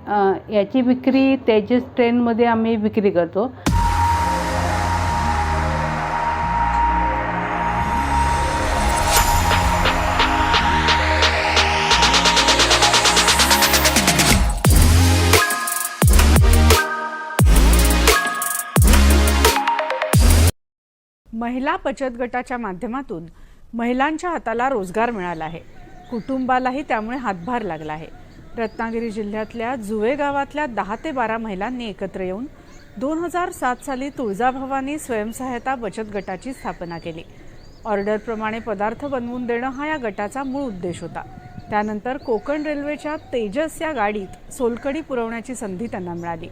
याची विक्री तेजस ट्रेनमध्ये आम्ही विक्री करतो. महिला बचत गटाच्या माध्यमातून महिलांच्या हाताला रोजगार मिळाला आहे. कुटुंबालाही त्यामुळे हातभार लागला आहे. रत्नागिरी जिल्ह्यातल्या जुवे गावातल्या 10 ते 12 महिलांनी एकत्र येऊन 2007 साली तुळजाभवानी स्वयंसहायता बचत गटाची स्थापना केली. ऑर्डरप्रमाणे पदार्थ बनवून देणं हा या गटाचा मूळ उद्देश होता. त्यानंतर कोकण रेल्वेच्या तेजस या गाडीत सोलकढी पुरवण्याची संधी त्यांना मिळाली.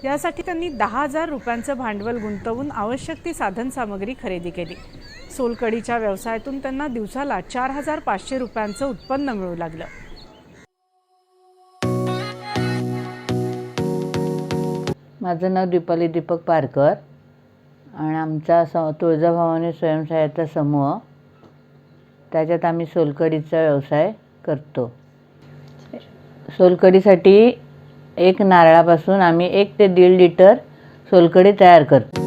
यासाठी त्यांनी 10,000 रुपयांचं भांडवल गुंतवून आवश्यक ती साधन सामग्री खरेदी केली. सोलकढीच्या व्यवसायातून त्यांना दिवसाला 4,500 रुपयांचं उत्पन्न मिळू लागलं. माझं नाव दीपाली दीपक पारकर आणि आमचा तुळजाभवानी स्वयंसहायता समूह, त्याच्यात आम्ही सोलकढीचा व्यवसाय करतो. सोलकढीसाठी एक नारळापासून आम्ही 1 ते 1.5 लिटर सोलकढी तयार करतो.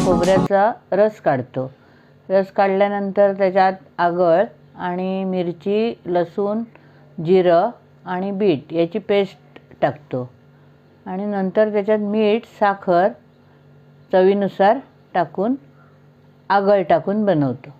खोबऱ्याचा रस काढतो. रस काढल्यानंतर त्याच्यात आगळ आणि मिरची, लसूण, जिरं आणि बीट याची पेस्ट टाकतो आणि नंतर त्याच्यात मीठ, साखर चवीनुसार टाकून आगळ टाकून बनवतो.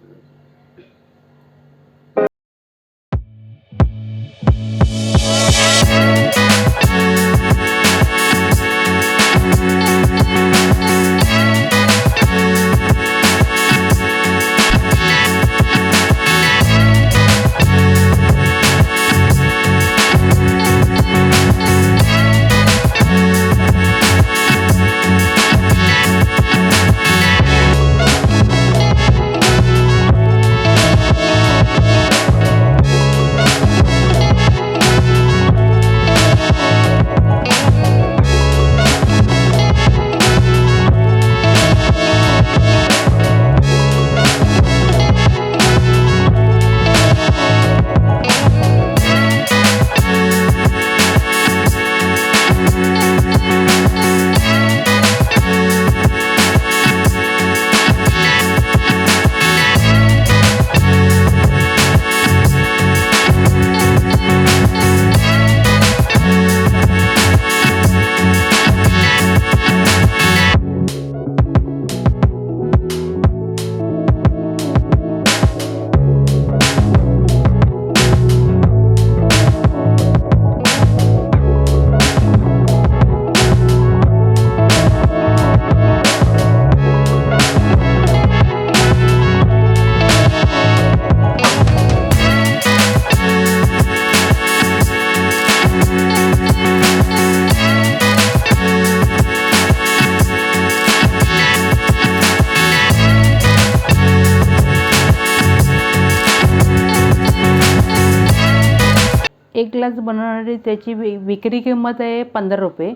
एक ग्लास बनवणारी त्याची विक्री किंमत आहे 15 रुपये.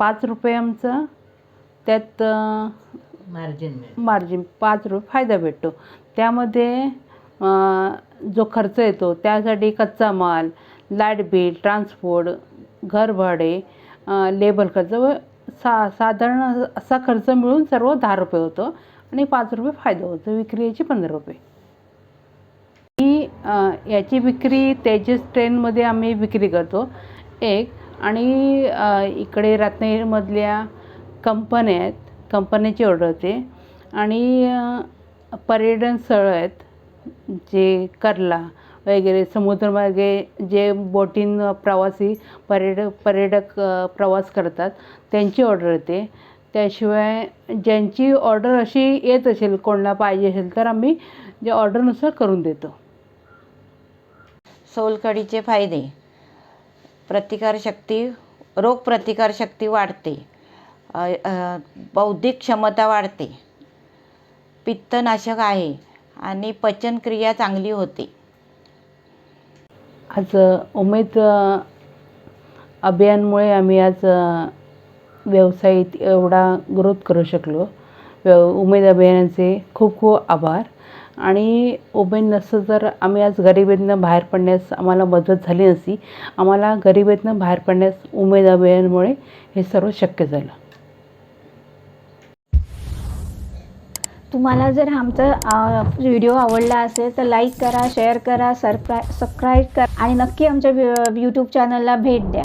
5 रुपये आमचं त्यात मार्जिन 5 रुपये फायदा भेटतो. त्यामध्ये जो खर्च येतो त्यासाठी कच्चा माल, लाईट बिल, ट्रान्सपोर्ट, घर भाडे, लेबर खर्च व साधारण असा खर्च मिळून सर्व 10 रुपये होतो आणि 5 रुपये फायदा होतो. विक्री याची 15 रुपये. ही याची विक्री तेजस ट्रेनमध्ये आम्ही विक्री करतो एक. आणि इकडे रत्नागिरीमधल्या कंपन्या आहेत, कंपन्याची ऑर्डर होते. आणि पर्यटन स्थळं आहेत जे कर्ला वगैरे समुद्रमार्गे जे बोटीन प्रवासी पर्यटक प्रवास करतात त्यांची ऑर्डर येते. त्याशिवाय ज्यांची ऑर्डर अशी येत असेल, कोणाला पाहिजे असेल तर आम्ही जे ऑर्डरनुसार करून देतो. सोलकढीचे फायदे: प्रतिकारशक्ती, रोगप्रतिकारशक्ती वाढते, बौद्धिक क्षमता वाढते, पित्तनाशक आहे आणि पचनक्रिया चांगली होते. आज उमेद अभियानमुळे आम्ही आज व्यवसायात एवढा ग्रोथ करू शकलो. उमेद अभियानाचे खूप खूप आभार. आणि उमेद नसतं तर आम्ही आज गरिबीतनं बाहेर पडण्यास आम्हाला मदत झाली नसती. आम्हाला गरिबीतनं बाहेर पडण्यास उमेद अभियानामुळे हे सर्व शक्य झालं. तुम्हाला जर आमचा व्हिडिओ आवडला असेल तर लाईक करा, शेअर करा, सबस्क्राईब करा आणि नक्की आमच्या यूट्यूब चॅनलला भेट द्या.